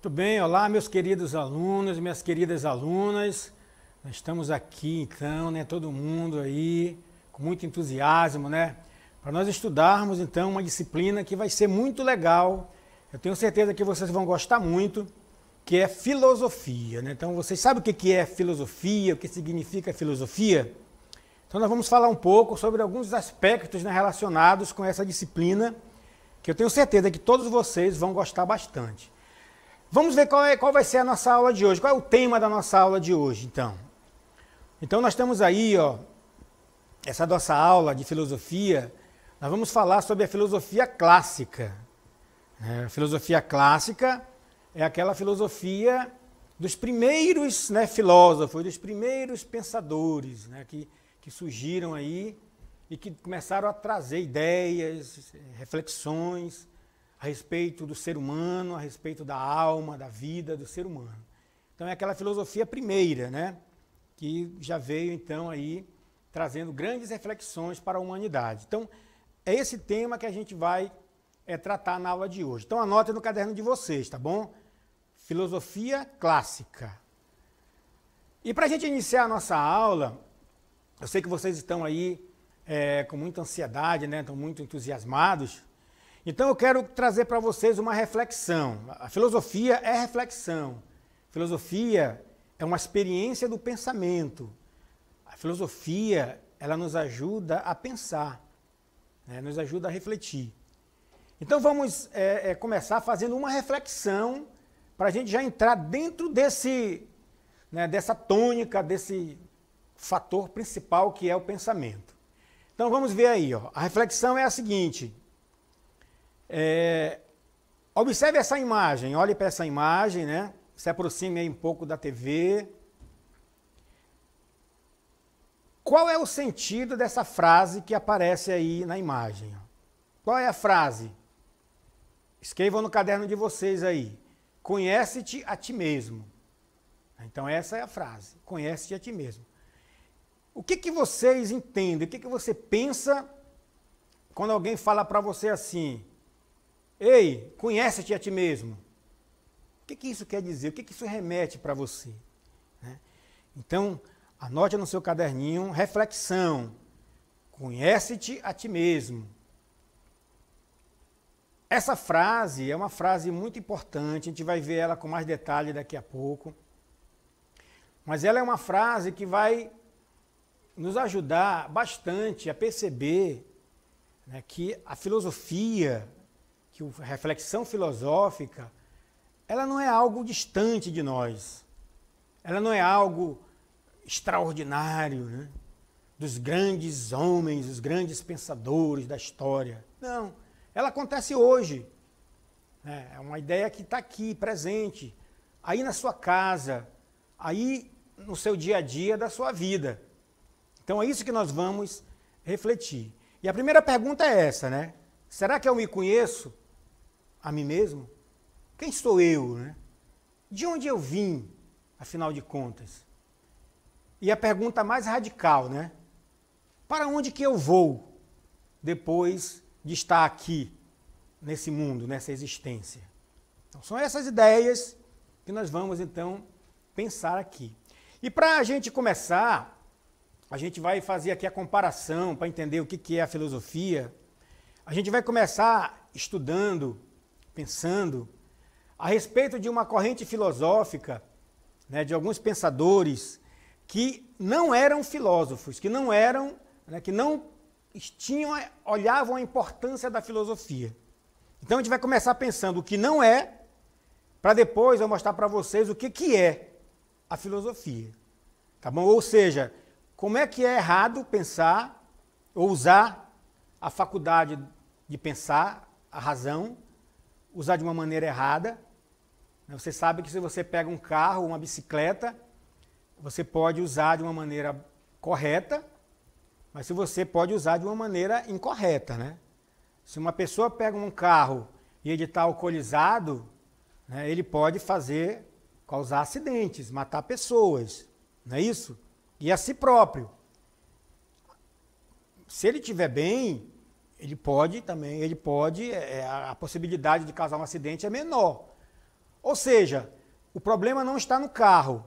Muito bem, olá meus queridos alunos, minhas queridas alunas. Nós estamos aqui então, todo mundo aí com muito entusiasmo, para nós estudarmos então uma disciplina que vai ser muito legal. Eu tenho certeza que vocês vão gostar muito, que é filosofia, Então vocês sabem o que é filosofia, o que significa filosofia? Então nós vamos falar um pouco sobre alguns aspectos relacionados com essa disciplina, que eu tenho certeza que todos vocês vão gostar bastante. Vamos ver qual vai ser a nossa aula de hoje, qual é o tema da nossa aula de hoje, então. Então nós temos aí, essa nossa aula de filosofia, nós vamos falar sobre a filosofia clássica. A filosofia clássica é aquela filosofia dos primeiros filósofos, dos primeiros pensadores, que surgiram aí e que começaram a trazer ideias, reflexões a respeito do ser humano, a respeito da alma, da vida do ser humano. Então é aquela filosofia primeira, que já veio então aí trazendo grandes reflexões para a humanidade. Então é esse tema que a gente vai tratar na aula de hoje. Então anotem no caderno de vocês, tá bom? Filosofia clássica. E para a gente iniciar a nossa aula, eu sei que vocês estão aí com muita ansiedade, estão muito entusiasmados. Então eu quero trazer para vocês uma reflexão. A filosofia é reflexão. Filosofia é uma experiência do pensamento. A filosofia, ela nos ajuda a pensar, nos ajuda a refletir. Então vamos começar fazendo uma reflexão para a gente já entrar dentro dessa tônica, desse fator principal que é o pensamento. Então vamos ver aí, a reflexão é a seguinte. Observe essa imagem, olhe para essa imagem, se aproxime aí um pouco da TV. Qual é o sentido dessa frase que aparece aí na imagem? Qual é a frase? Escrevam no caderno de vocês aí. Conhece-te a ti mesmo. Então essa é a frase. Conhece-te a ti mesmo. O que vocês entendem? O que você pensa quando alguém fala para você assim? Ei, conhece-te a ti mesmo. O que isso quer dizer? O que isso remete para você? Então, anote no seu caderninho, reflexão. Conhece-te a ti mesmo. Essa frase é uma frase muito importante, a gente vai ver ela com mais detalhe daqui a pouco. Mas ela é uma frase que vai nos ajudar bastante a perceber que a filosofia, que a reflexão filosófica, ela não é algo distante de nós. Ela não é algo extraordinário, dos grandes homens, dos grandes pensadores da história. Não, ela acontece hoje. É uma ideia que está aqui, presente, aí na sua casa, aí no seu dia a dia da sua vida. Então é isso que nós vamos refletir. E a primeira pergunta é essa, Será que eu me conheço a mim mesmo? Quem sou eu, De onde eu vim, afinal de contas? E a pergunta mais radical, Para onde que eu vou depois de estar aqui, nesse mundo, nessa existência? Então são essas ideias que nós vamos, então, pensar aqui. E para a gente começar, a gente vai fazer aqui a comparação para entender o que é a filosofia. A gente vai começar estudando, pensando a respeito de uma corrente filosófica, de alguns pensadores que não eram filósofos, que não eram, que não olhavam a importância da filosofia. Então a gente vai começar pensando o que não é, para depois eu mostrar para vocês o que é a filosofia. Tá bom? Ou seja, como é que é errado pensar ou usar a faculdade de pensar, a razão, usar de uma maneira errada. Você sabe que se você pega um carro, uma bicicleta, você pode usar de uma maneira correta, mas se você pode usar de uma maneira incorreta, Se uma pessoa pega um carro e ele está alcoolizado, ele pode causar acidentes, matar pessoas, não é isso? E a si próprio. Se ele estiver bem, a possibilidade de causar um acidente é menor. Ou seja, o problema não está no carro,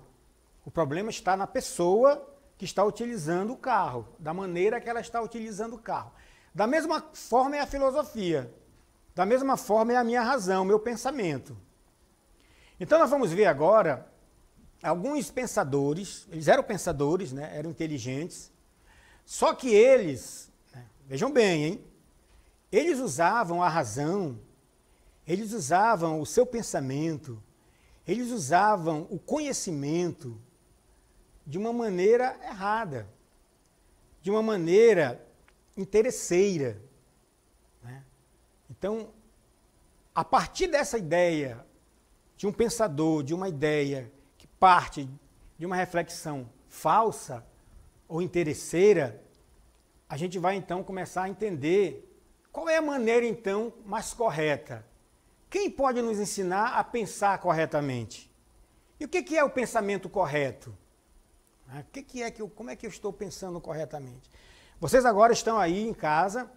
o problema está na pessoa que está utilizando o carro, da maneira que ela está utilizando o carro. Da mesma forma é a filosofia, da mesma forma é a minha razão, o meu pensamento. Então nós vamos ver agora alguns pensadores, eles eram pensadores, né, eram inteligentes, só que eles, né, vejam bem, hein, eles usavam a razão, eles usavam o seu pensamento, eles usavam o conhecimento de uma maneira errada, de uma maneira interesseira, né? Então, a partir dessa ideia de um pensador, de uma ideia que parte de uma reflexão falsa ou interesseira, a gente vai então começar a entender qual é a maneira então mais correta. Quem pode nos ensinar a pensar corretamente? E o que é o pensamento correto? Como é que eu estou pensando corretamente? Vocês agora estão aí em casa,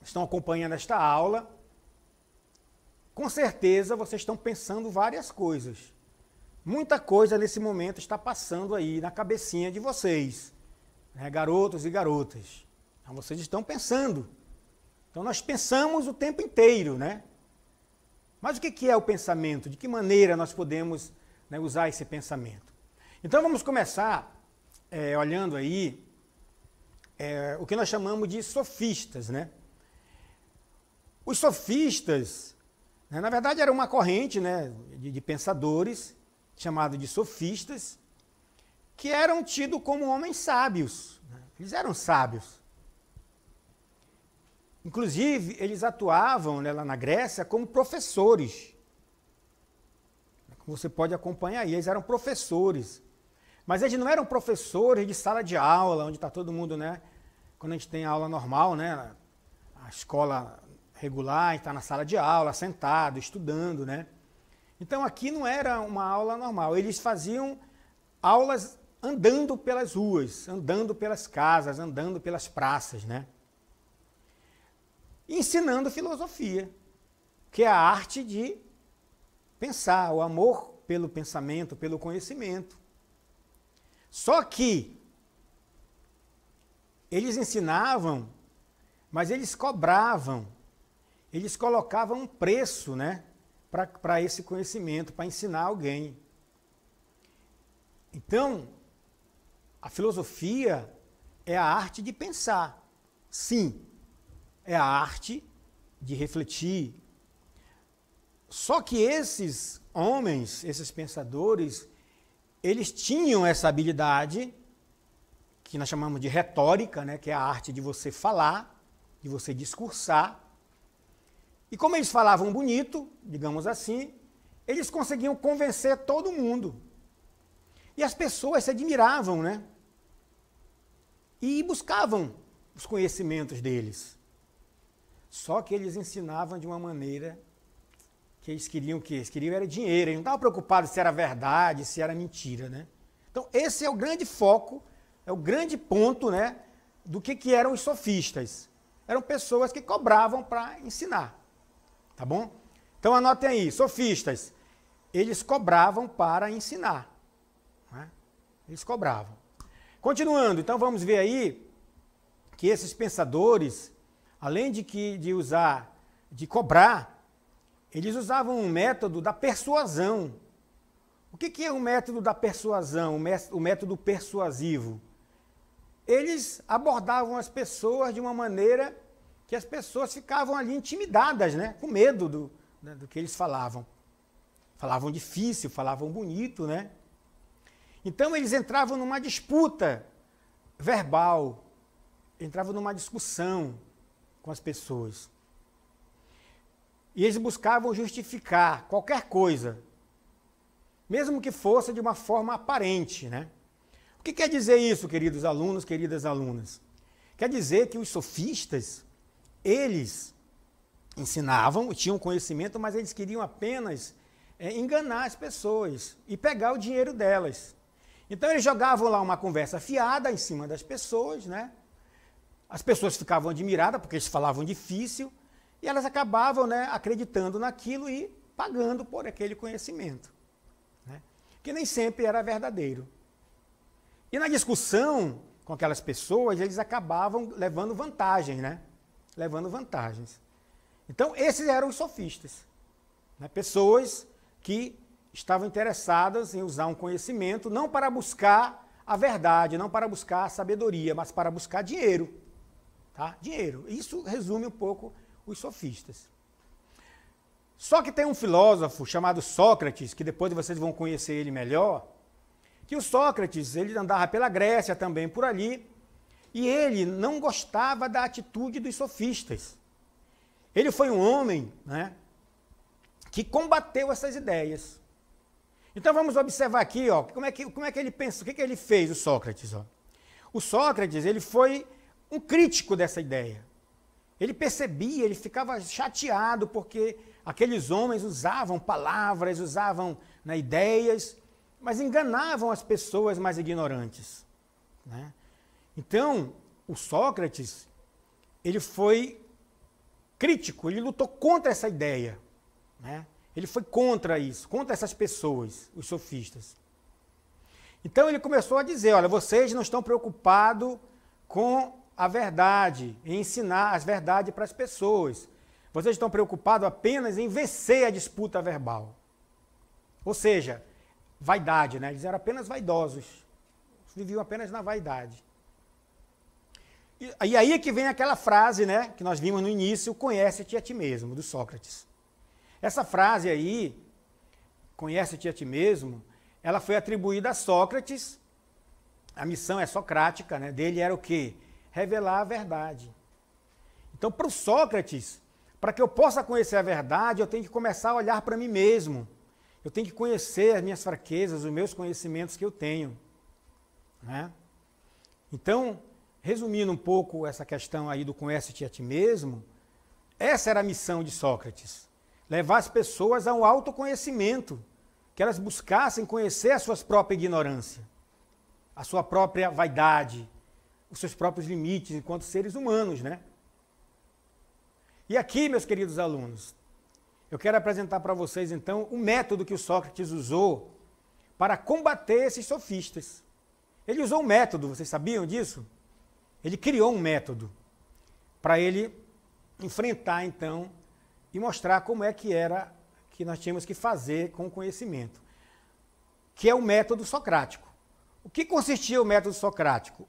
estão acompanhando esta aula. Com certeza vocês estão pensando várias coisas. Muita coisa nesse momento está passando aí na cabecinha de vocês, né, garotos e garotas. Então vocês estão pensando. Então nós pensamos o tempo inteiro, né? Mas o que é o pensamento? De que maneira nós podemos, né, usar esse pensamento? Então vamos começar olhando aí o que nós chamamos de sofistas, né? Os sofistas, né, na verdade, era uma corrente, né, de pensadores, chamada de sofistas, que eram tidos como homens sábios, né? Eles eram sábios. Inclusive, eles atuavam, né, lá na Grécia como professores. Como você pode acompanhar aí, eles eram professores. Mas eles não eram professores de sala de aula, onde está todo mundo, né? Quando a gente tem aula normal, né? A escola regular, a gente está na sala de aula, sentado, estudando, né? Então aqui não era uma aula normal. Eles faziam aulas andando pelas ruas, andando pelas casas, andando pelas praças, né? Ensinando filosofia, que é a arte de pensar, o amor pelo pensamento, pelo conhecimento. Só que eles ensinavam, mas eles cobravam, eles colocavam um preço, né, para esse conhecimento, para ensinar alguém. Então, a filosofia é a arte de pensar, sim. É a arte de refletir. Só que esses homens, esses pensadores, eles tinham essa habilidade, que nós chamamos de retórica, né, que é a arte de você falar, de você discursar. E como eles falavam bonito, digamos assim, eles conseguiam convencer todo mundo. E as pessoas se admiravam, né? E buscavam os conhecimentos deles. Só que eles ensinavam de uma maneira que eles queriam o quê? Eles queriam era dinheiro, eles não estavam preocupados se era verdade, se era mentira, né? Então esse é o grande foco, é o grande ponto, né, do que eram os sofistas. Eram pessoas que cobravam para ensinar, tá bom? Então anotem aí, sofistas, eles cobravam para ensinar, né? Eles cobravam. Continuando, então vamos ver aí que esses pensadores, além de cobrar, eles usavam um método da persuasão. O que é o método da persuasão, o método persuasivo? Eles abordavam as pessoas de uma maneira que as pessoas ficavam ali intimidadas, né? Com medo do que eles falavam. Falavam difícil, falavam bonito, né? Então eles entravam numa disputa verbal, entravam numa discussão com as pessoas. E eles buscavam justificar qualquer coisa, mesmo que fosse de uma forma aparente, né? O que quer dizer isso, queridos alunos, queridas alunas? Quer dizer que os sofistas, eles ensinavam, tinham conhecimento, mas eles queriam apenas enganar as pessoas e pegar o dinheiro delas. Então eles jogavam lá uma conversa fiada em cima das pessoas, né? As pessoas ficavam admiradas porque eles falavam difícil e elas acabavam, né, acreditando naquilo e pagando por aquele conhecimento, né? Que nem sempre era verdadeiro. E na discussão com aquelas pessoas, eles acabavam levando vantagem, né? Levando vantagens. Então, esses eram os sofistas, né? Pessoas que estavam interessadas em usar um conhecimento não para buscar a verdade, não para buscar a sabedoria, mas para buscar dinheiro. Tá? Dinheiro. Isso resume um pouco os sofistas. Só que tem um filósofo chamado Sócrates, que depois vocês vão conhecer ele melhor, que o Sócrates, ele andava pela Grécia também por ali, e ele não gostava da atitude dos sofistas. Ele foi um homem, né, que combateu essas ideias. Então vamos observar aqui, ó, como é que ele pensa, o que ele fez, o Sócrates. Ó. O Sócrates, ele foi um crítico dessa ideia. Ele percebia, ele ficava chateado porque aqueles homens usavam palavras, usavam, né, ideias, mas enganavam as pessoas mais ignorantes, né? Então, o Sócrates, ele foi crítico, ele lutou contra essa ideia, né? Ele foi contra isso, contra essas pessoas, os sofistas. Então ele começou a dizer, olha, vocês não estão preocupados com a verdade, em ensinar as verdades para as pessoas. Vocês estão preocupados apenas em vencer a disputa verbal. Ou seja, vaidade, né? Eles eram apenas vaidosos. Viviam apenas na vaidade. E aí é que vem aquela frase, né, que nós vimos no início, conhece-te a ti mesmo, do Sócrates. Essa frase aí, conhece-te a ti mesmo, ela foi atribuída a Sócrates. A missão é socrática, né? Dele era o quê? Revelar a verdade. Então, para o Sócrates, para que eu possa conhecer a verdade, eu tenho que começar a olhar para mim mesmo. Eu tenho que conhecer as minhas fraquezas, os meus conhecimentos que eu tenho, né? Então, resumindo um pouco essa questão aí do conhece-te a ti mesmo, essa era a missão de Sócrates. Levar as pessoas a um autoconhecimento, que elas buscassem conhecer a sua própria ignorância, a sua própria vaidade, os seus próprios limites enquanto seres humanos, né? E aqui, meus queridos alunos, eu quero apresentar para vocês, então, o método que o Sócrates usou para combater esses sofistas. Ele usou um método, vocês sabiam disso? Ele criou um método para ele enfrentar, então, e mostrar como é que era que nós tínhamos que fazer com o conhecimento, que é o método socrático. O que consistia o método socrático?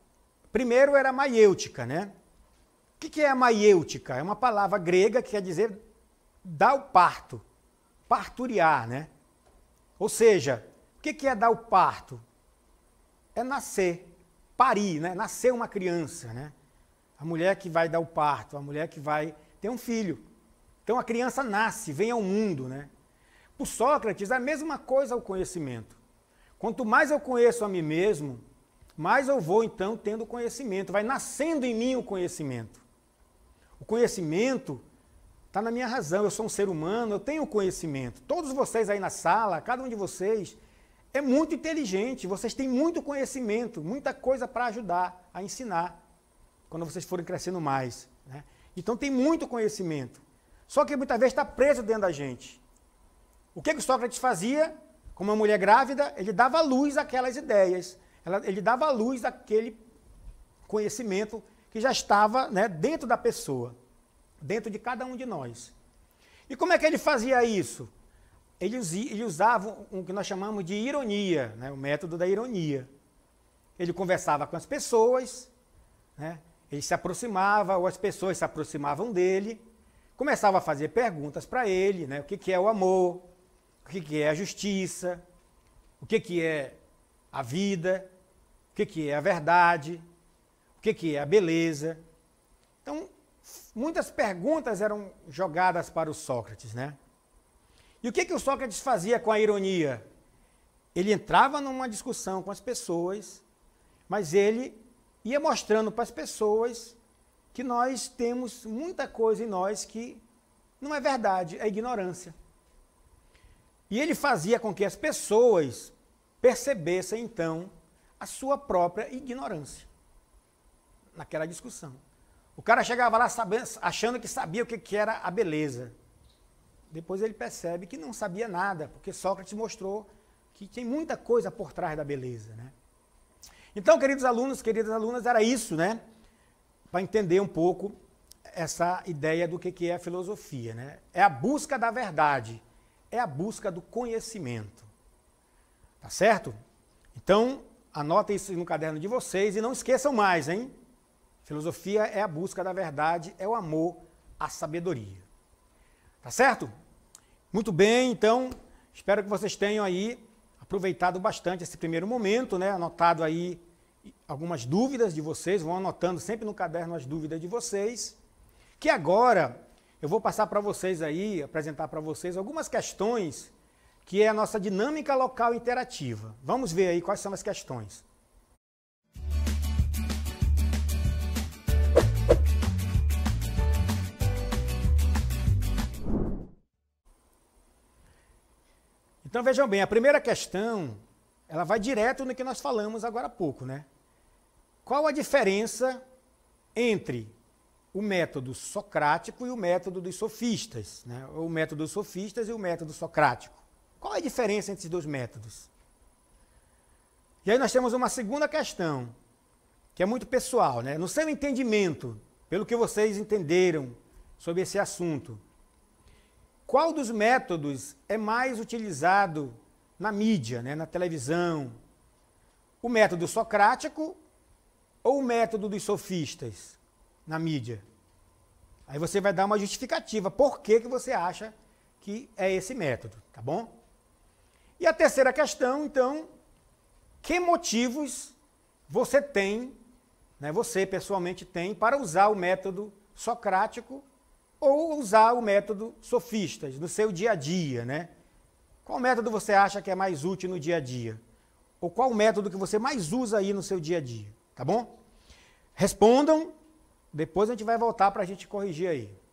Primeiro era a maiêutica, né? O que é a maiêutica? É uma palavra grega que quer dizer dar o parto, parturiar, né? Ou seja, o que é dar o parto? É nascer, parir, né? Nascer uma criança, né? A mulher que vai dar o parto, a mulher que vai ter um filho. Então a criança nasce, vem ao mundo, né? Por Sócrates, a mesma coisa o conhecimento. Quanto mais eu conheço a mim mesmo, mais eu vou então tendo conhecimento, vai nascendo em mim o conhecimento. O conhecimento está na minha razão, eu sou um ser humano, eu tenho conhecimento. Todos vocês aí na sala, cada um de vocês, é muito inteligente, vocês têm muito conhecimento, muita coisa para ajudar, a ensinar, quando vocês forem crescendo mais, né? Então tem muito conhecimento. Só que muitas vezes está preso dentro da gente. O que o Sócrates fazia? Como uma mulher grávida, ele dava luz àquelas ideias. Ele dava luz àquele conhecimento que já estava, né, dentro da pessoa, dentro de cada um de nós. E como é que ele fazia isso? Ele usava o que nós chamamos de ironia, né, o método da ironia. Ele conversava com as pessoas, né, ele se aproximava, ou as pessoas se aproximavam dele, começava a fazer perguntas para ele, né? O que é o amor, o que é a justiça, o que é a vida, o que é a verdade, o que é a beleza. Então, muitas perguntas eram jogadas para o Sócrates, né? E o que o Sócrates fazia com a ironia? Ele entrava numa discussão com as pessoas, mas ele ia mostrando para as pessoas que nós temos muita coisa em nós que não é verdade, é ignorância. E ele fazia com que as pessoas percebessem, então, a sua própria ignorância naquela discussão. O cara chegava lá achando que sabia o que era a beleza. depois ele percebe que não sabia nada, porque Sócrates mostrou que tem muita coisa por trás da beleza, né? Então, queridos alunos, queridas alunas, era isso, né? Para entender um pouco essa ideia do que é a filosofia, né? É a busca da verdade, é a busca do conhecimento. Tá certo? Então, anotem isso no caderno de vocês e não esqueçam mais, hein? Filosofia é a busca da verdade, é o amor à sabedoria. Tá certo? Muito bem, então, espero que vocês tenham aí aproveitado bastante esse primeiro momento, né? Anotado aí algumas dúvidas de vocês, vão anotando sempre no caderno as dúvidas de vocês, que agora eu vou passar para vocês aí, apresentar para vocês algumas questões que é a nossa dinâmica local interativa. Vamos ver aí quais são as questões. Então vejam bem, a primeira questão, ela vai direto no que nós falamos agora há pouco, né? Qual a diferença entre o método socrático e o método dos sofistas, né? O método dos sofistas e o método socrático. Qual é a diferença entre esses dois métodos? E aí nós temos uma segunda questão, que é muito pessoal, né? No seu entendimento, pelo que vocês entenderam sobre esse assunto, qual dos métodos é mais utilizado na mídia, né? Na televisão? O método socrático ou o método dos sofistas na mídia? Aí você vai dar uma justificativa por que você acha que é esse método, tá bom? E a terceira questão, então, que motivos você tem, né, você pessoalmente tem, para usar o método socrático ou usar o método sofistas no seu dia a dia, né? Qual método você acha que é mais útil no dia a dia? Ou qual método que você mais usa aí no seu dia a dia, tá bom? Respondam, depois a gente vai voltar para a gente corrigir aí.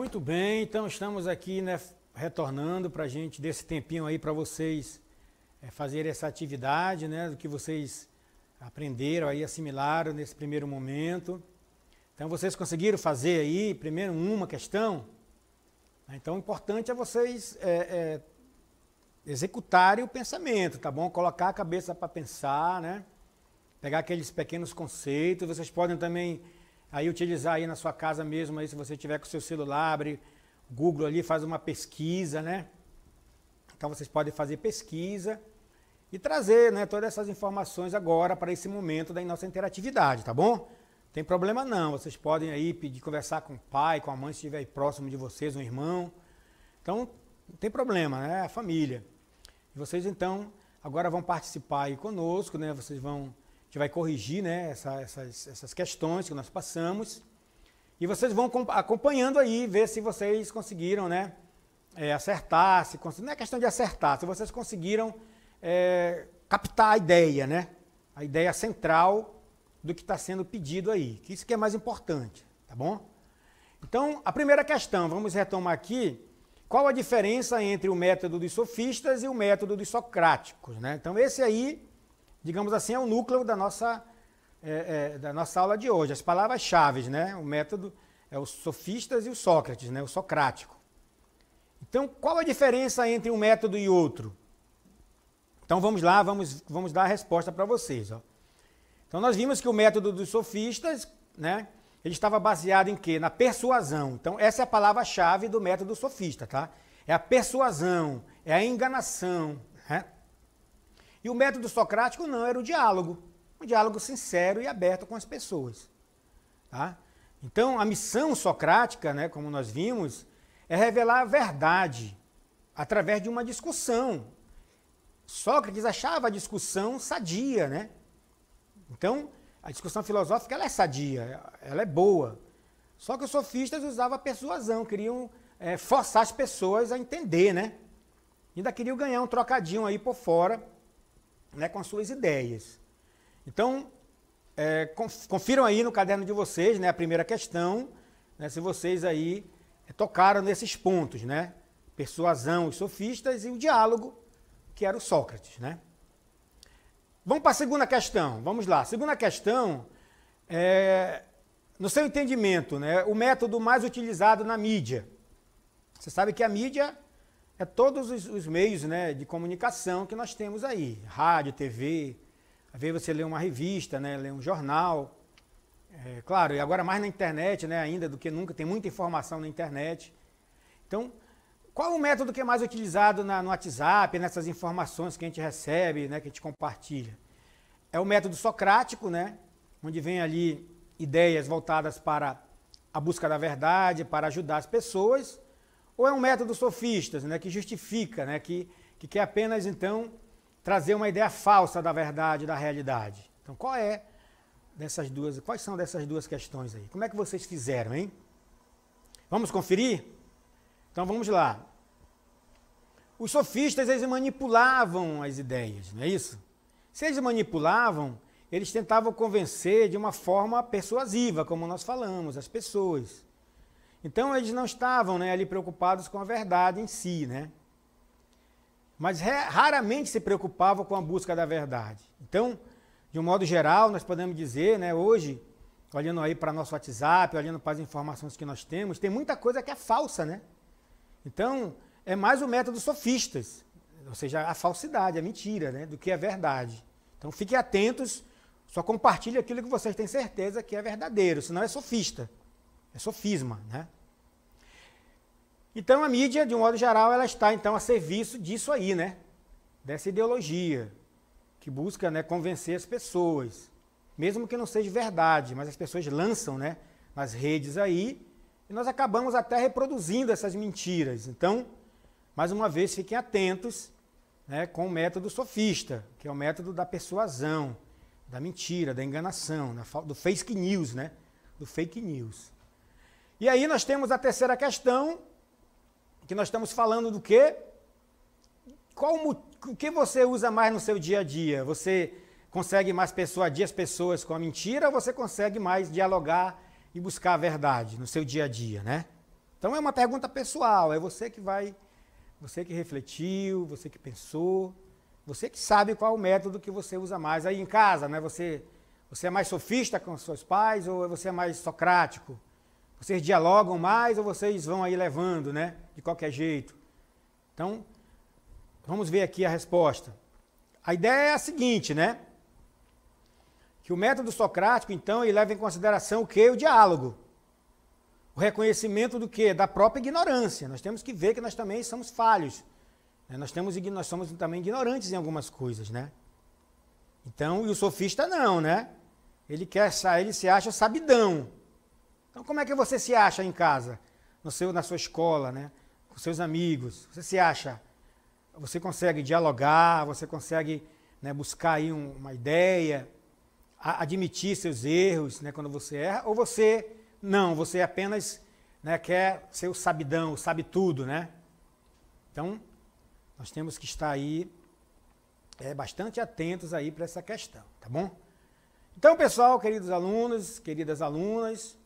Muito bem, então estamos aqui, né, retornando para a gente desse tempinho aí para vocês fazerem essa atividade, né, do que vocês aprenderam aí, assimilaram nesse primeiro momento. Então vocês conseguiram fazer aí, primeiro uma questão? Então o importante é vocês executarem o pensamento, tá bom? Colocar a cabeça para pensar, né? Pegar aqueles pequenos conceitos. Vocês podem também aí utilizar aí na sua casa mesmo, aí, se você tiver com o seu celular, abre o Google ali, faz uma pesquisa, né? Então vocês podem fazer pesquisa e trazer, né, todas essas informações agora para esse momento da nossa interatividade, tá bom? Não tem problema não, vocês podem aí pedir, conversar com o pai, com a mãe, se estiver aí próximo de vocês, um irmão. Então, não tem problema, né? A família. E vocês então agora vão participar aí conosco, né? Vocês vão, a gente vai corrigir, né, essas questões que nós passamos. E vocês vão acompanhando aí, ver se vocês conseguiram, né, acertar, não é questão de acertar, se vocês conseguiram captar a ideia, né? A ideia central do que está sendo pedido aí, que isso que é mais importante, tá bom? Então, a primeira questão, vamos retomar aqui, qual a diferença entre o método dos sofistas e o método dos socráticos, né? Então, esse aí, digamos assim, é o núcleo da nossa aula de hoje, as palavras-chave, né? O método é os sofistas e os Sócrates, né? O socrático. Então, qual a diferença entre um método e outro? Então vamos lá, vamos dar a resposta para vocês. Ó. Então nós vimos que o método dos sofistas, né, ele estava baseado em quê? Na persuasão. Então essa é a palavra-chave do método sofista, tá? É a persuasão, é a enganação. Né? E o método socrático não, era o diálogo. Um diálogo sincero e aberto com as pessoas. Tá? Então a missão socrática, né, como nós vimos, é revelar a verdade através de uma discussão. Sócrates achava a discussão sadia, né? Então, a discussão filosófica ela é sadia, ela é boa. Só que os sofistas usavam a persuasão, queriam forçar as pessoas a entender, né? Ainda queriam ganhar um trocadinho aí por fora, né, com as suas ideias. Então, confiram aí no caderno de vocês, né, a primeira questão, né, se vocês aí tocaram nesses pontos, né? Persuasão, os sofistas e o diálogo, que era o Sócrates, né? Vamos para a segunda questão, vamos lá. A segunda questão no seu entendimento, né, o método mais utilizado na mídia. Você sabe que a mídia é todos os meios, né, de comunicação que nós temos aí. Rádio, TV, às vezes você lê uma revista, né, lê um jornal. Claro, e agora mais na internet, né, ainda do que nunca, tem muita informação na internet. Então, qual o método que é mais utilizado no WhatsApp, nessas informações que a gente recebe, né, que a gente compartilha? É o método socrático, né, onde vem ali ideias voltadas para a busca da verdade, para ajudar as pessoas, ou é um método sofistas, né, que justifica, né, que quer apenas, então, trazer uma ideia falsa da verdade, da realidade? Então, quais são dessas duas questões aí? Como é que vocês fizeram, hein? Vamos conferir? Então vamos lá. Os sofistas, eles manipulavam as ideias, não é isso? Se eles manipulavam, eles tentavam convencer de uma forma persuasiva, como nós falamos, as pessoas. Então eles não estavam, né, ali preocupados com a verdade em si, né? Mas raramente se preocupavam com a busca da verdade. Então, de um modo geral, nós podemos dizer, né, hoje, olhando aí para nosso WhatsApp, olhando para as informações que nós temos, tem muita coisa que é falsa, né? Então, é mais o método sofistas, ou seja, a falsidade, a mentira, né, do que a verdade. Então, fiquem atentos, só compartilhe aquilo que vocês têm certeza que é verdadeiro, senão é sofista, é sofisma, né? Então, a mídia, de um modo geral, ela está, então, a serviço disso aí, né? Dessa ideologia, que busca, né, convencer as pessoas, mesmo que não seja verdade, mas as pessoas lançam, né, nas redes aí, e nós acabamos até reproduzindo essas mentiras. Então, mais uma vez, fiquem atentos, né, com o método sofista, que é o método da persuasão, da mentira, da enganação, do fake news, né, do fake news. E aí nós temos a terceira questão, que nós estamos falando do quê? O que você usa mais no seu dia a dia? Você consegue mais persuadir as pessoas com a mentira ou você consegue mais dialogar e buscar a verdade no seu dia a dia, né? Então é uma pergunta pessoal, é você que vai, você que refletiu, você que pensou, você que sabe qual o método que você usa mais. Aí em casa, né, você é mais sofista com os seus pais ou você é mais socrático? Vocês dialogam mais ou vocês vão aí levando, né, de qualquer jeito? Então, vamos ver aqui a resposta. A ideia é a seguinte, né? Que o método socrático, então, ele leva em consideração o quê? O diálogo. O reconhecimento do quê? Da própria ignorância. Nós temos que ver que nós também somos falhos. Né? Nós somos também ignorantes em algumas coisas, né? Então, e o sofista não, né? Ele se acha sabidão. Então, como é que você se acha em casa? Na sua escola, né? Com seus amigos. Você se acha... Você consegue dialogar, você consegue, né, buscar aí uma ideia, admitir seus erros, né, quando você erra, ou você não, você apenas, né, quer ser o sabidão, o sabe tudo, né? Então, nós temos que estar aí bastante atentos aí para essa questão, tá bom? Então, pessoal, queridos alunos, queridas alunas,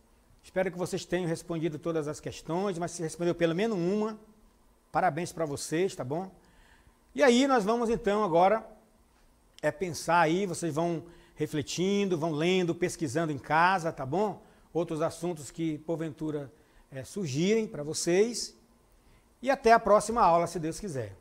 espero que vocês tenham respondido todas as questões, mas se respondeu pelo menos uma, parabéns para vocês, tá bom? E aí nós vamos então agora pensar aí, vocês vão refletindo, vão lendo, pesquisando em casa, tá bom? Outros assuntos que porventura surgirem para vocês. E até a próxima aula, se Deus quiser.